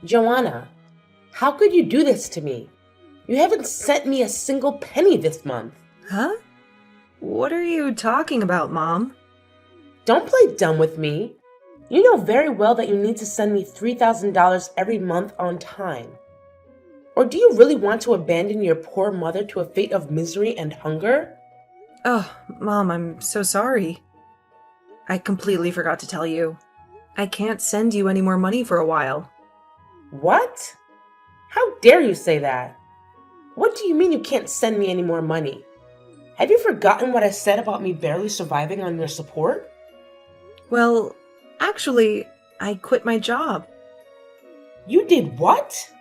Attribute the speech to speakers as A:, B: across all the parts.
A: Joanna, how could you do this to me? You haven't sent me a single penny this month.
B: Huh? What are you talking about, Mom?
A: Don't play dumb with me. You know very well that you need to send me $3,000 every month on time. Or do you really want to abandon your poor mother to a fate of misery and hunger?
B: Oh, Mom, I'm so sorry. I completely forgot to tell you. I can't send you any more money for a while.
A: What? How dare you say that? What do you mean you can't send me any more money? Have you forgotten what I said about me barely surviving on your support?
B: Well, actually, I quit my job.
A: You did what?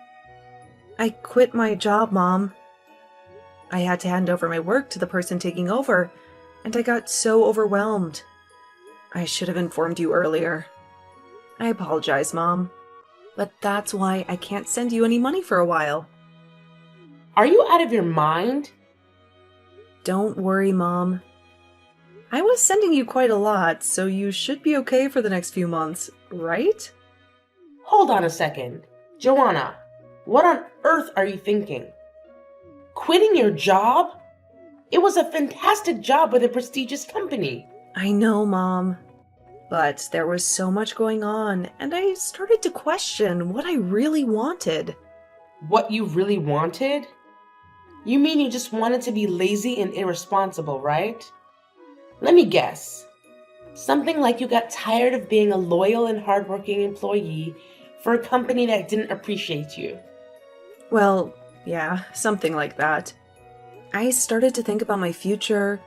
B: I quit my job, Mom. I had to hand over my work to the person taking over, and I got so overwhelmed. I should have informed you earlier. I apologize, Mom. But that's why I can't send you any money for a while.
A: Are you out of your mind?
B: Don't worry, Mom. I was sending you quite a lot, so you should be okay for the next few months, right?
A: Hold on a second. Joanna, what on earth are you thinking? Quitting your job? It was a fantastic job with a prestigious company.
B: I know, Mom. But there was so much going on, and I started to question what I really wanted.
A: What you really wanted? You mean you just wanted to be lazy and irresponsible, right? Let me guess. Something like you got tired of being a loyal and hardworking employee for a company that didn't appreciate you.
B: Well, yeah, something like that. I started to think about my future,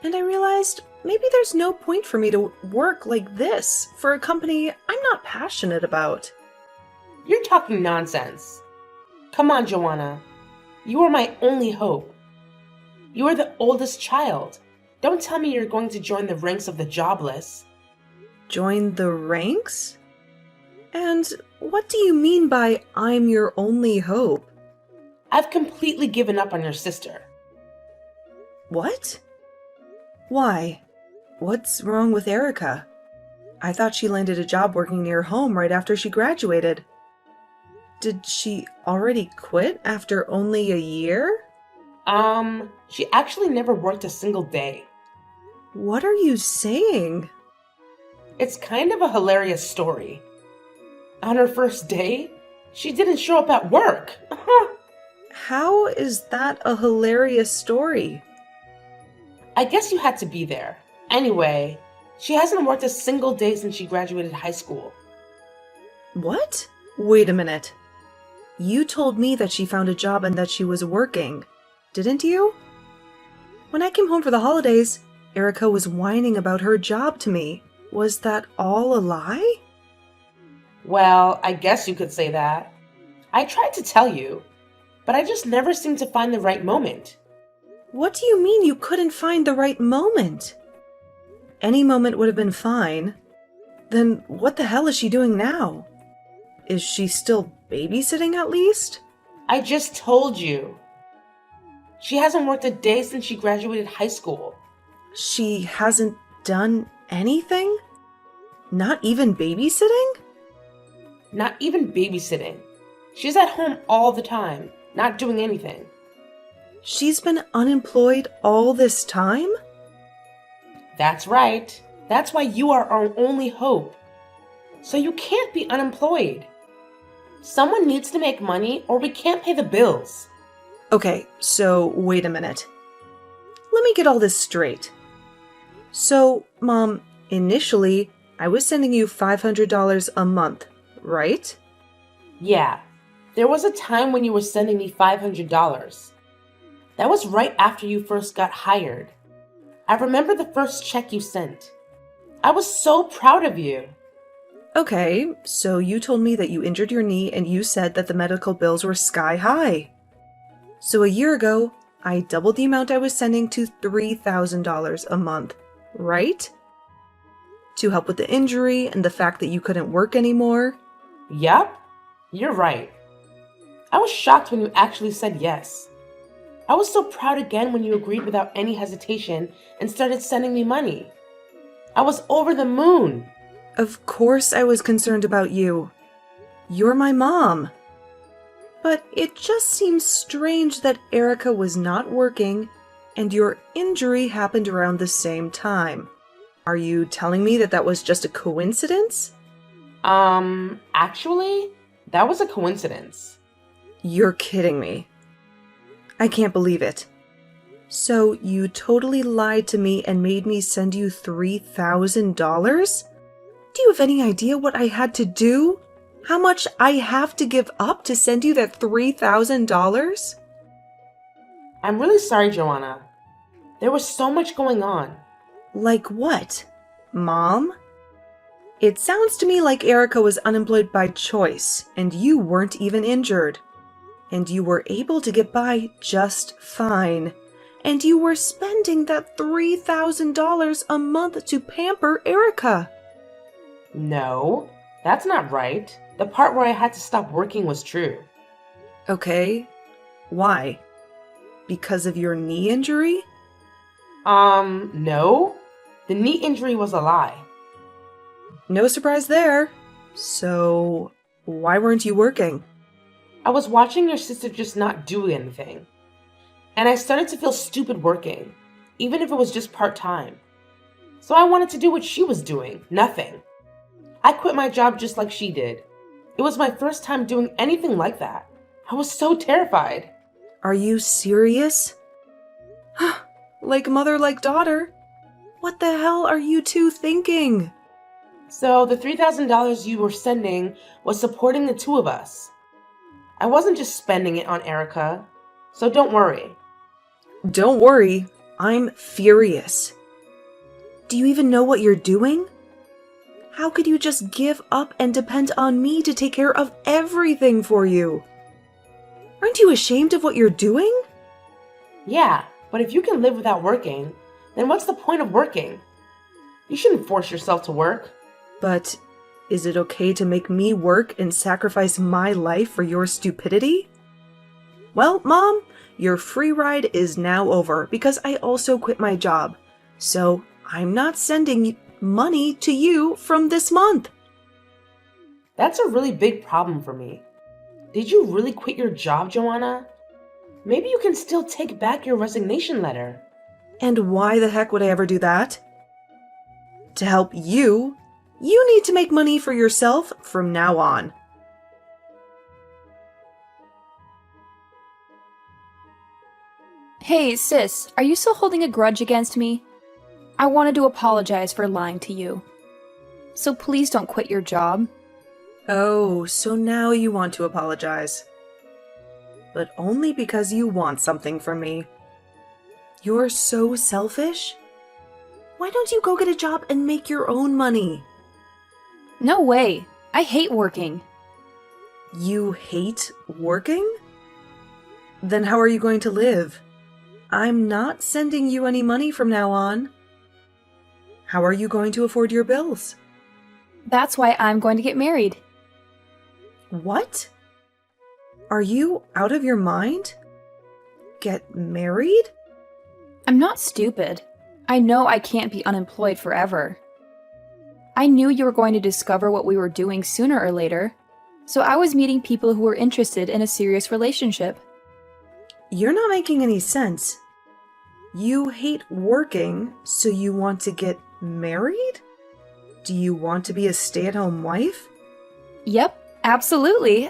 B: and I realized maybe there's no point for me to work like this for a company I'm not passionate about.
A: You're talking nonsense. Come on, Joanna. You are my only hope. You are the oldest child. Don't tell me you're going to join the ranks of the jobless.
B: Join the ranks? And what do you mean by I'm your only hope?
A: I've completely given up on your sister.
B: What? Why? What's wrong with Erica? I thought she landed a job working near home right after she graduated. Did she already quit after only a year?
A: She actually never worked a single day.
B: What are you saying?
A: It's kind of a hilarious story. On her first day, she didn't show up at work.
B: How is that a hilarious story?
A: I guess you had to be there. Anyway, she hasn't worked a single day since she graduated high school.
B: What? Wait a minute. You told me that she found a job and that she was working, didn't you? When I came home for the holidays, Erica was whining about her job to me. Was that all a lie?
A: Well, I guess you could say that. I tried to tell you, but I just never seemed to find the right moment.
B: What do you mean you couldn't find the right moment? Any moment would have been fine. Then what the hell is she doing now? Is she still babysitting at least?
A: I just told you. She hasn't worked a day since she graduated high school.
B: She hasn't done anything? Not even babysitting?
A: Not even babysitting. She's at home all the time, not doing anything.
B: She's been unemployed all this time?
A: That's right. That's why you are our only hope. So you can't be unemployed. Someone needs to make money or we can't pay the bills.
B: Okay, so wait a minute. Let me get all this straight. So, Mom, initially, I was sending you $500 a month, right?
A: Yeah, there was a time when you were sending me $500. That was right after you first got hired. I remember the first check you sent. I was so proud of you.
B: Okay, so you told me that you injured your knee and you said that the medical bills were sky high. So a year ago, I doubled the amount I was sending to $3,000 a month, right? To help with the injury and the fact that you couldn't work anymore.
A: Yup, you're right. I was shocked when you actually said yes. I was so proud again when you agreed without any hesitation and started sending me money. I was over the moon.
B: Of course I was concerned about you. You're my mom. But it just seems strange that Erica was not working and your injury happened around the same time. Are you telling me that that was just a coincidence?
A: Actually, that was a coincidence.
B: You're kidding me. I can't believe it. So you totally lied to me and made me send you $3,000? Do you have any idea what I had to do? How much I have to give up to send you that $3,000?
A: I'm really sorry, Joanna. There was so much going on.
B: Like what? Mom? It sounds to me like Erica was unemployed by choice, and you weren't even injured. And you were able to get by just fine. And you were spending that $3,000 a month to pamper Erica.
A: No, that's not right. The part where I had to stop working was true.
B: Okay. Why? Because of your knee injury?
A: No. The knee injury was a lie.
B: No surprise there. So, why weren't you working?
A: I was watching your sister just not do anything. And I started to feel stupid working, even if it was just part-time. So I wanted to do what she was doing, nothing. I quit my job just like she did. It was my first time doing anything like that. I was so terrified.
B: Are you serious? Like mother, like daughter. What the hell are you two thinking?
A: So the $3,000 you were sending was supporting the two of us. I wasn't just spending it on Erica, so don't worry.
B: Don't worry, I'm furious. Do you even know what you're doing? How could you just give up and depend on me to take care of everything for you? Aren't you ashamed of what you're doing?
A: Yeah, but if you can live without working, then what's the point of working? You shouldn't force yourself to work.
B: But is it okay to make me work and sacrifice my life for your stupidity? Well, Mom, your free ride is now over because I also quit my job. So I'm not sending money to you from this month.
A: That's a really big problem for me. Did you really quit your job, Joanna? Maybe you can still take back your resignation letter.
B: And why the heck would I ever do that? To help you, you need to make money for yourself from now on.
C: Hey, sis, are you still holding a grudge against me? I wanted to apologize for lying to you. So please don't quit your job.
B: Oh, so now you want to apologize. But only because you want something from me. You're so selfish. Why don't you go get a job and make your own money?
C: No way. I hate working.
B: You hate working? Then how are you going to live? I'm not sending you any money from now on. How are you going to afford your bills?
C: That's why I'm going to get married.
B: What? Are you out of your mind? Get married?
C: I'm not stupid. I know I can't be unemployed forever. I knew you were going to discover what we were doing sooner or later, so I was meeting people who were interested in a serious relationship.
B: You're not making any sense. You hate working, so you want to get married? Do you want to be a stay-at-home wife?
C: Yep, absolutely.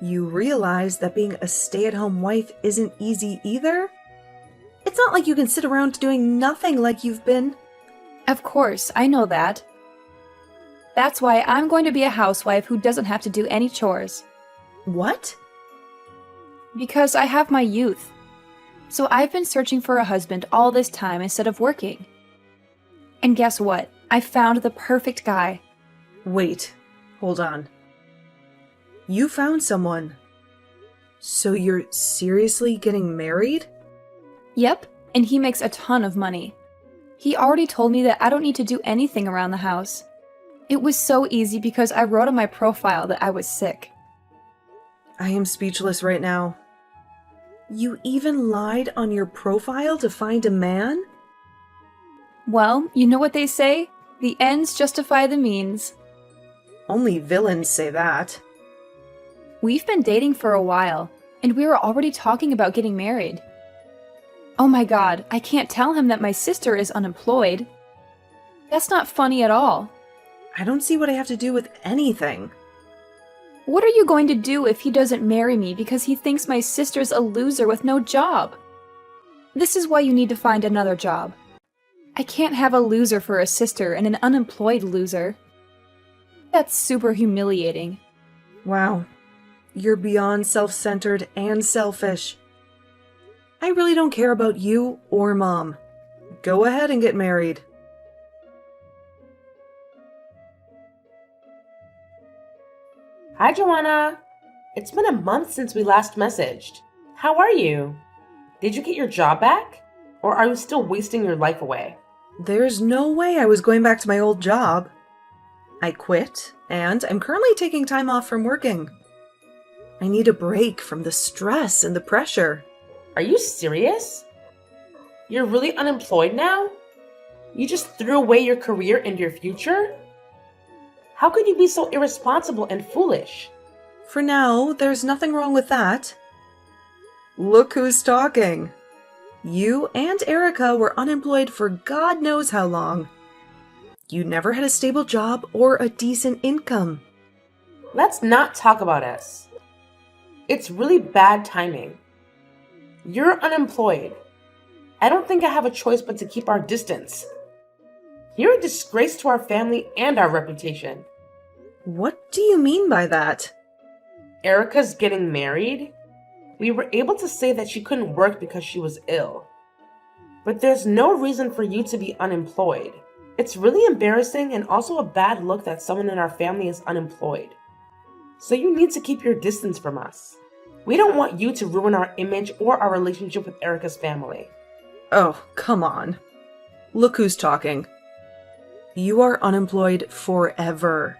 B: You realize that being a stay-at-home wife isn't easy either? It's not like you can sit around doing nothing like you've been.
C: Of course, I know that. That's why I'm going to be a housewife who doesn't have to do any chores.
B: What?
C: Because I have my youth. So I've been searching for a husband all this time instead of working. And guess what? I found the perfect guy.
B: Wait, hold on. You found someone. So you're seriously getting married?
C: Yep, and he makes a ton of money. He already told me that I don't need to do anything around the house. It was so easy because I wrote on my profile that I was sick.
B: I am speechless right now. You even lied on your profile to find a man?
C: Well, you know what they say? The ends justify the means.
B: Only villains say that.
C: We've been dating for a while, and we were already talking about getting married. Oh my god, I can't tell him that my sister is unemployed. That's not funny at all.
B: I don't see what I have to do with anything.
C: What are you going to do if he doesn't marry me because he thinks my sister's a loser with no job? This is why you need to find another job. I can't have a loser for a sister and an unemployed loser. That's super humiliating.
B: Wow. You're beyond self-centered and selfish. I really don't care about you or Mom. Go ahead and get married.
A: Hi, Joanna. It's been a month since we last messaged. How are you? Did you get your job back? Or are you still wasting your life away?
B: There's no way I was going back to my old job. I quit, and I'm currently taking time off from working. I need a break from the stress and the pressure.
A: Are you serious? You're really unemployed now? You just threw away your career and your future? How could you be so irresponsible and foolish?
B: For now, there's nothing wrong with that. Look who's talking. You and Erica were unemployed for God knows how long. You never had a stable job or a decent income.
A: Let's not talk about us. It's really bad timing. You're unemployed. I don't think I have a choice but to keep our distance. You're a disgrace to our family and our reputation.
B: What do you mean by that?
A: Erica's getting married. We were able to say that she couldn't work because she was ill. But there's no reason for you to be unemployed. It's really embarrassing and also a bad look that someone in our family is unemployed. So you need to keep your distance from us. We don't want you to ruin our image or our relationship with Erica's family.
B: Oh, come on. Look who's talking. You are unemployed forever.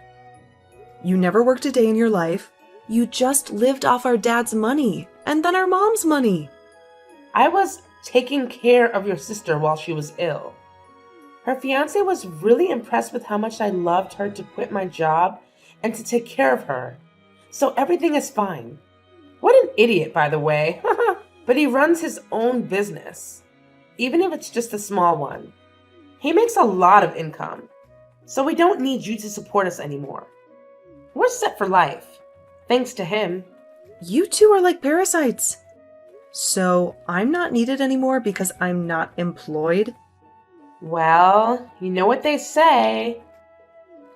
B: You never worked a day in your life. You just lived off our dad's money and then our mom's money.
A: I was taking care of your sister while she was ill. Her fiance was really impressed with how much I loved her to quit my job and to take care of her. So everything is fine. What an idiot, by the way. But he runs his own business, even if it's just a small one. He makes a lot of income, so we don't need you to support us anymore. We're set for life, thanks to him.
B: You two are like parasites. So I'm not needed anymore because I'm not employed?
A: Well, you know what they say.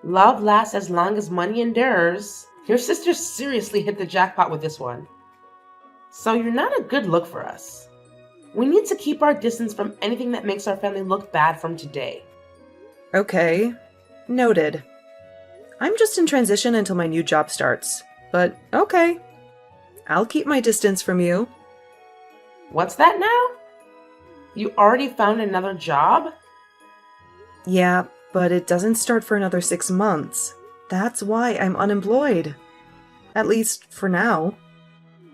A: Love lasts as long as money endures. Your sister seriously hit the jackpot with this one. So you're not a good look for us. We need to keep our distance from anything that makes our family look bad from today.
B: Okay, noted. I'm just in transition until my new job starts, but okay. I'll keep my distance from you.
A: What's that now? You already found another job?
B: Yeah, but it doesn't start for another 6 months. That's why I'm unemployed. At least for now.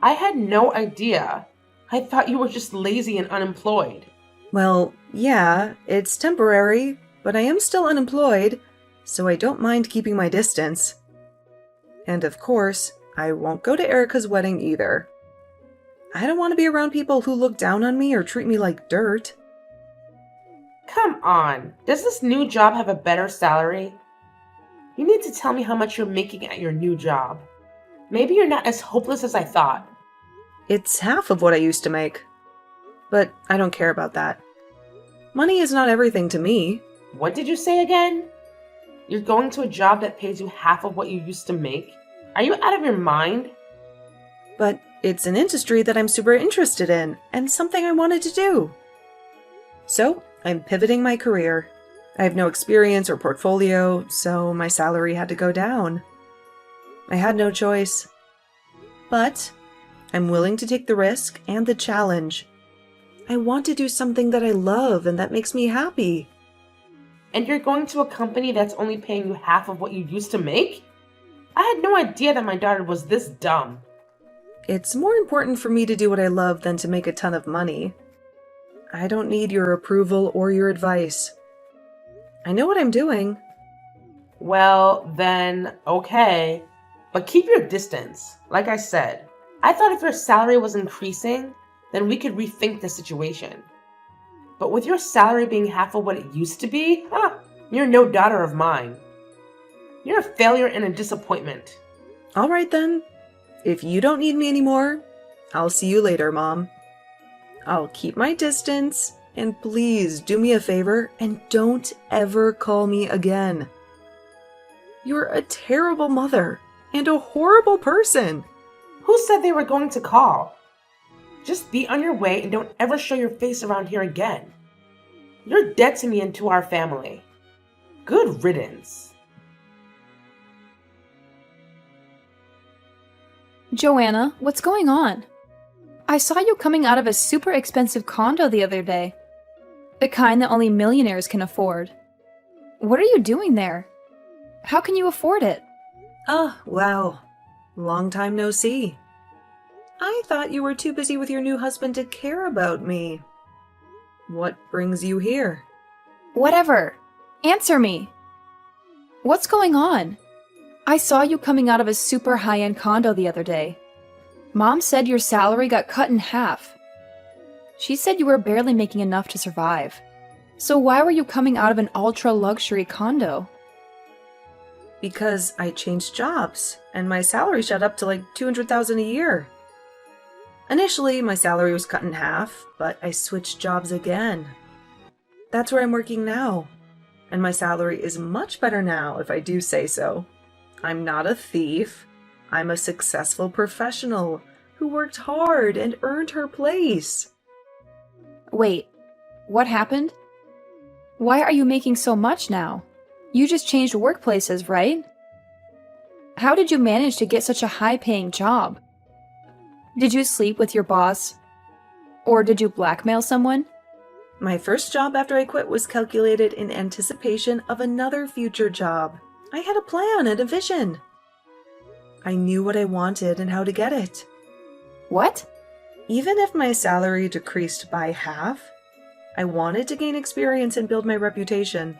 A: I had no idea. I thought you were just lazy and unemployed.
B: Well, yeah, it's temporary, but I am still unemployed, so I don't mind keeping my distance. And of course, I won't go to Erica's wedding either. I don't want to be around people who look down on me or treat me like dirt.
A: Come on. Does this new job have a better salary? You need to tell me how much you're making at your new job. Maybe you're not as hopeless as I thought.
B: It's half of what I used to make. But I don't care about that. Money is not everything to me.
A: What did you say again? You're going to a job that pays you half of what you used to make? Are you out of your mind?
B: But it's an industry that I'm super interested in, and something I wanted to do. So, I'm pivoting my career. I have no experience or portfolio, so my salary had to go down. I had no choice. But I'm willing to take the risk and the challenge. I want to do something that I love and that makes me happy.
A: And you're going to a company that's only paying you half of what you used to make? I had no idea that my daughter was this dumb.
B: It's more important for me to do what I love than to make a ton of money. I don't need your approval or your advice. I know what I'm doing.
A: Well, then, okay. But keep your distance. Like I said, I thought if your salary was increasing, then we could rethink the situation. But with your salary being half of what it used to be, you're no daughter of mine. You're a failure and a disappointment.
B: All right then. If you don't need me anymore, I'll see you later, Mom. I'll keep my distance, and please do me a favor and don't ever call me again. You're a terrible mother and a horrible person.
A: Who said they were going to call? Just be on your way and don't ever show your face around here again. You're dead to me and to our family. Good riddance.
C: Joanna, what's going on? I saw you coming out of a super expensive condo the other day. The kind that only millionaires can afford. What are you doing there? How can you afford it?
B: Oh, wow. Long time no see. I thought you were too busy with your new husband to care about me. What brings you here?
C: Whatever. Answer me. What's going on? I saw you coming out of a super high-end condo the other day. Mom said your salary got cut in half. She said you were barely making enough to survive. So why were you coming out of an ultra-luxury condo?
B: Because I changed jobs, and my salary shot up to like $200,000 a year. Initially, my salary was cut in half, but I switched jobs again. That's where I'm working now, and my salary is much better now, if I do say so. I'm not a thief. I'm a successful professional who worked hard and earned her place.
C: Wait, what happened? Why are you making so much now? You just changed workplaces, right? How did you manage to get such a high-paying job? Did you sleep with your boss? Or did you blackmail someone?
B: My first job after I quit was calculated in anticipation of another future job. I had a plan and a vision. I knew what I wanted and how to get it.
C: What?
B: Even if my salary decreased by half, I wanted to gain experience and build my reputation.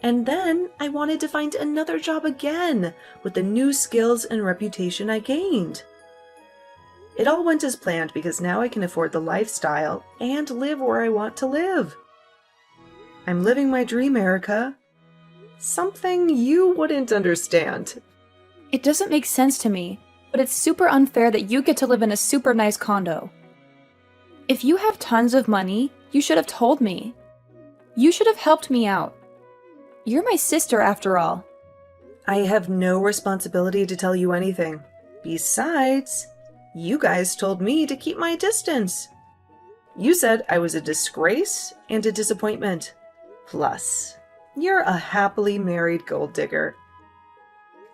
B: And then I wanted to find another job again with the new skills and reputation I gained. It all went as planned because now I can afford the lifestyle and live where I want to live. I'm living my dream, Erica. Something you wouldn't understand.
C: It doesn't make sense to me, but it's super unfair that you get to live in a super nice condo. If you have tons of money, you should have told me. You should have helped me out. You're my sister after all.
B: I have no responsibility to tell you anything. Besides, you guys told me to keep my distance. You said I was a disgrace and a disappointment. Plus, you're a happily married gold digger.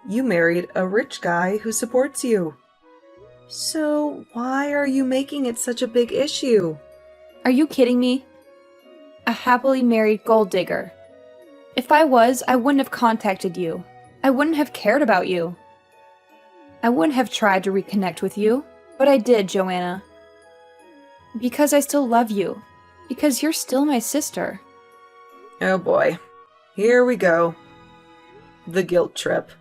B: You married a rich guy who supports you. So why are you making it such a big issue?
C: Are you kidding me? A happily married gold digger. If I was, I wouldn't have contacted you. I wouldn't have cared about you. I wouldn't have tried to reconnect with you, but I did, Joanna. Because I still love you. Because you're still my sister.
B: Oh boy. Here we go. The guilt trip.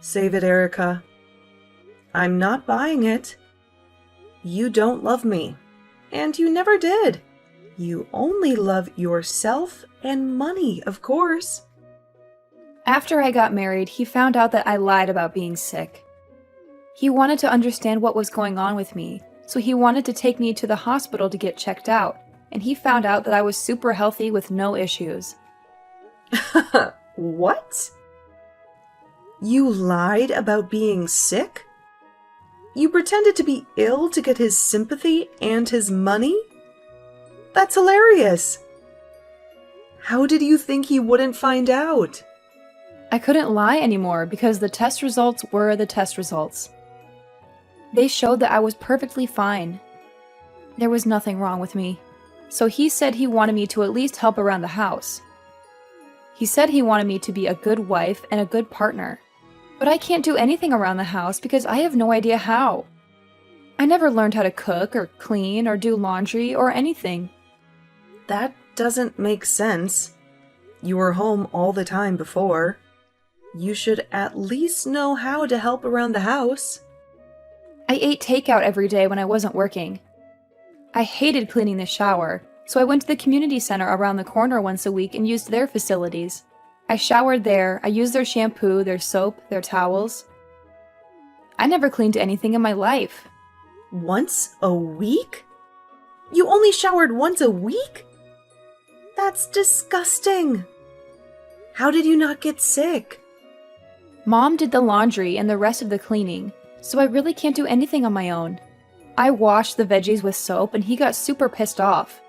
B: Save it, Erica. I'm not buying it. You don't love me. And you never did. You only love yourself and money, of course.
C: After I got married, he found out that I lied about being sick. He wanted to understand what was going on with me, so he wanted to take me to the hospital to get checked out, and he found out that I was super healthy with no issues.
B: What? You lied about being sick? You pretended to be ill to get his sympathy and his money? That's hilarious. How did you think he wouldn't find out?
C: I couldn't lie anymore because the test results were the test results. They showed that I was perfectly fine. There was nothing wrong with me. So he said he wanted me to at least help around the house. He said he wanted me to be a good wife and a good partner. But I can't do anything around the house because I have no idea how. I never learned how to cook or clean or do laundry or anything.
B: That doesn't make sense. You were home all the time before. You should at least know how to help around the house.
C: I ate takeout every day when I wasn't working. I hated cleaning the shower, so I went to the community center around the corner once a week and used their facilities. I showered there, I used their shampoo, their soap, their towels. I never cleaned anything in my life.
B: Once a week? You only showered once a week? That's disgusting. How did you not get sick?
C: Mom did the laundry and the rest of the cleaning, so I really can't do anything on my own. I washed the veggies with soap and he got super pissed off.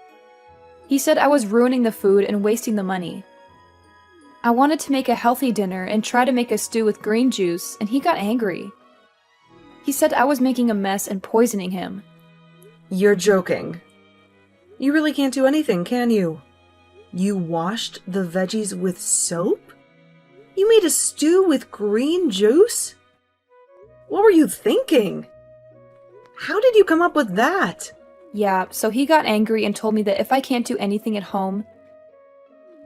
C: He said I was ruining the food and wasting the money. I wanted to make a healthy dinner and try to make a stew with green juice, and he got angry. He said I was making a mess and poisoning him.
B: You're joking. You really can't do anything, can you? You washed the veggies with soap? You made a stew with green juice? What were you thinking? How did you come up with that?
C: Yeah, so he got angry and told me that if I can't do anything at home,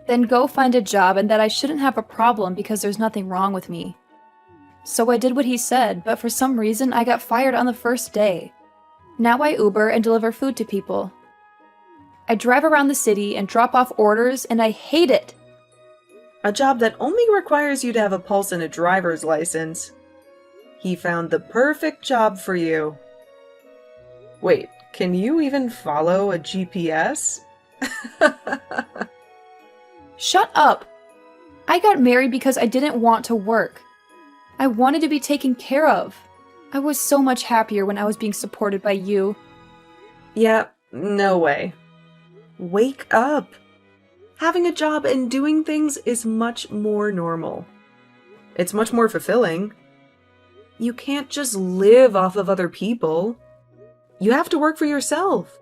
C: then go find a job and that I shouldn't have a problem because there's nothing wrong with me. So I did what he said, but for some reason I got fired on the first day. Now I Uber and deliver food to people. I drive around the city and drop off orders, and I hate it.
B: A job that only requires you to have a pulse and a driver's license. He found the perfect job for you. Wait, can you even follow a GPS?
C: Shut up! I got married because I didn't want to work. I wanted to be taken care of. I was so much happier when I was being supported by you.
B: Yeah, no way. Wake up. Having a job and doing things is much more normal. It's much more fulfilling. You can't just live off of other people. You have to work for yourself.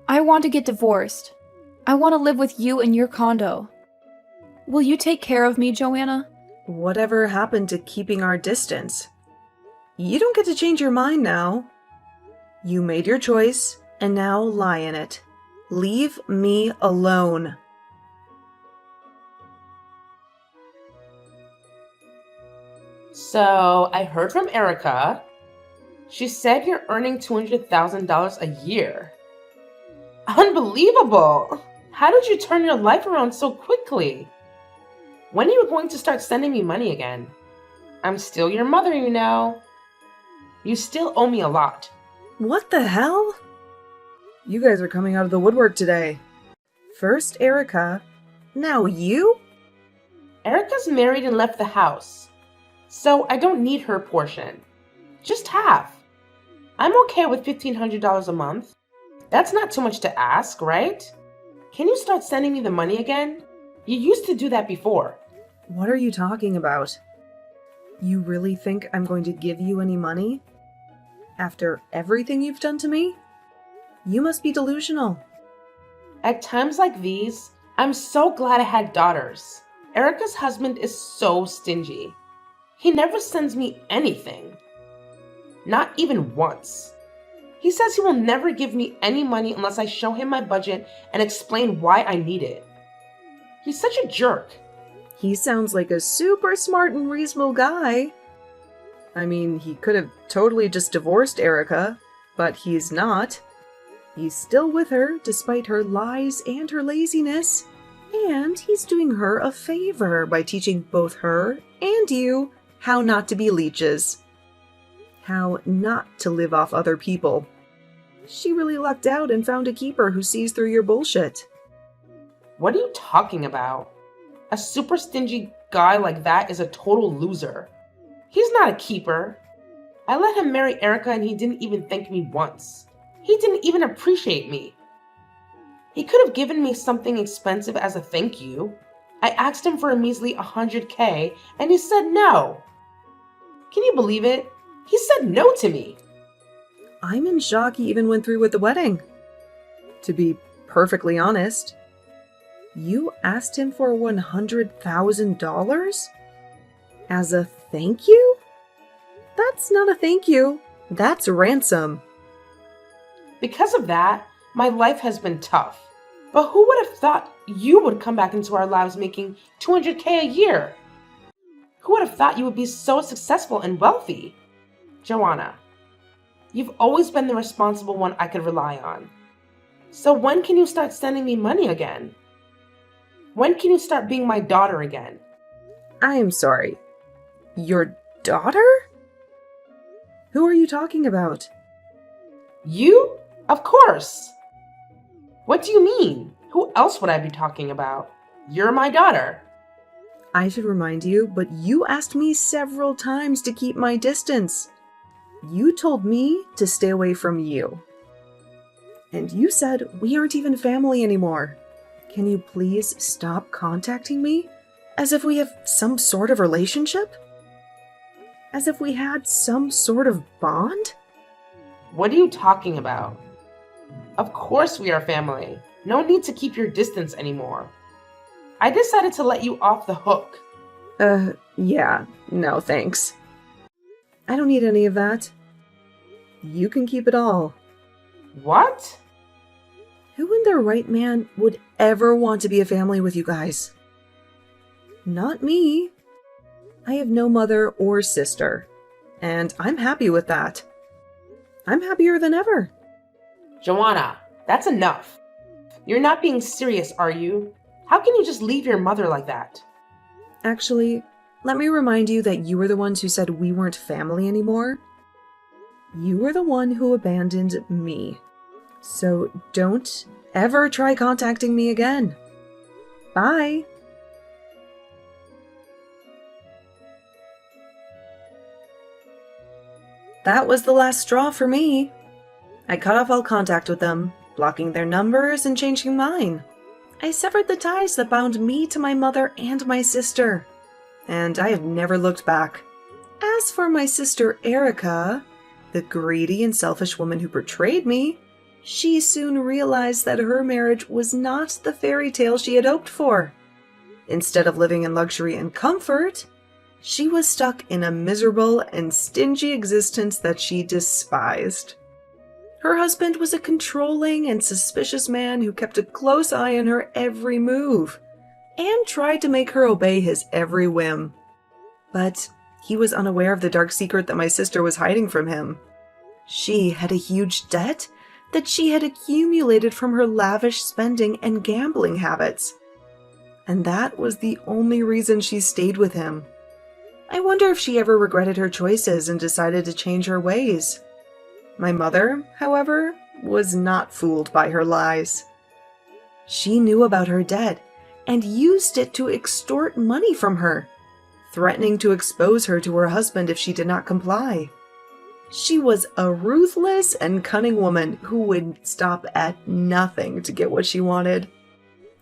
C: I want to get divorced. I want to live with you in your condo. Will you take care of me, Joanna?
B: Whatever happened to keeping our distance? You don't get to change your mind now. You made your choice, and now lie in it. Leave me alone.
A: So, I heard from Erica. She said you're earning $200,000 a year. Unbelievable! How did you turn your life around so quickly? When are you going to start sending me money again? I'm still your mother, you know. You still owe me a lot.
B: What the hell? You guys are coming out of the woodwork today. First Erica, now you?
A: Erica's married and left the house, so I don't need her portion. Just half. I'm okay with $1,500 a month. That's not too much to ask, right? Can you start sending me the money again? You used to do that before.
B: What are you talking about? You really think I'm going to give you any money? After everything you've done to me? You must be delusional.
A: At times like these, I'm so glad I had daughters. Erica's husband is so stingy. He never sends me anything. Not even once. He says he will never give me any money unless I show him my budget and explain why I need it. He's such a jerk.
B: He sounds like a super smart and reasonable guy. I mean, he could have totally just divorced Erica, but he's not. He's still with her, despite her lies and her laziness. And he's doing her a favor by teaching both her and you how not to be leeches. How not to live off other people. She really lucked out and found a keeper who sees through your bullshit.
A: What are you talking about? A super stingy guy like that is a total loser. He's not a keeper. I let him marry Erica and he didn't even thank me once. He didn't even appreciate me. He could have given me something expensive as a thank you. I asked him for a measly $100K and he said no. Can you believe it? He said no to me.
B: I'm in shock he even went through with the wedding. To be perfectly honest, you asked him for $100,000? As a thank you? That's not a thank you. That's ransom.
A: Because of that, my life has been tough. But who would have thought you would come back into our lives making $200K a year? Who would have thought you would be so successful and wealthy? Joanna, you've always been the responsible one I could rely on. So when can you start sending me money again? When can you start being my daughter again?
B: I am sorry. Your daughter? Who are you talking about?
A: You? Of course. What do you mean? Who else would I be talking about? You're my daughter.
B: I should remind you, but you asked me several times to keep my distance. You told me to stay away from you. And you said we aren't even family anymore. Can you please stop contacting me? As if we have some sort of relationship? As if we had some sort of bond?
A: What are you talking about? Of course we are family. No need to keep your distance anymore. I decided to let you off the hook.
B: Yeah, no thanks. I don't need any of that. You can keep it all.
A: What?
B: Who in their right man would ever want to be a family with you guys? Not me. I have no mother or sister, and I'm happy with that. I'm happier than ever.
A: Joanna, that's enough. You're not being serious, are you? How can you just leave your mother like that?
B: Actually, let me remind you that you were the ones who said we weren't family anymore. You were the one who abandoned me. So don't ever try contacting me again. Bye. That was the last straw for me. I cut off all contact with them, blocking their numbers and changing mine. I severed the ties that bound me to my mother and my sister, and I have never looked back. As for my sister Erica, the greedy and selfish woman who betrayed me, she soon realized that her marriage was not the fairy tale she had hoped for. Instead of living in luxury and comfort, she was stuck in a miserable and stingy existence that she despised. Her husband was a controlling and suspicious man who kept a close eye on her every move and tried to make her obey his every whim. But he was unaware of the dark secret that my sister was hiding from him. She had a huge debt that she had accumulated from her lavish spending and gambling habits. And that was the only reason she stayed with him. I wonder if she ever regretted her choices and decided to change her ways. My mother, however, was not fooled by her lies. She knew about her debt and used it to extort money from her, threatening to expose her to her husband if she did not comply. She was a ruthless and cunning woman who would stop at nothing to get what she wanted.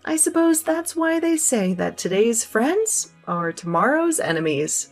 B: I suppose that's why they say that today's friends are tomorrow's enemies.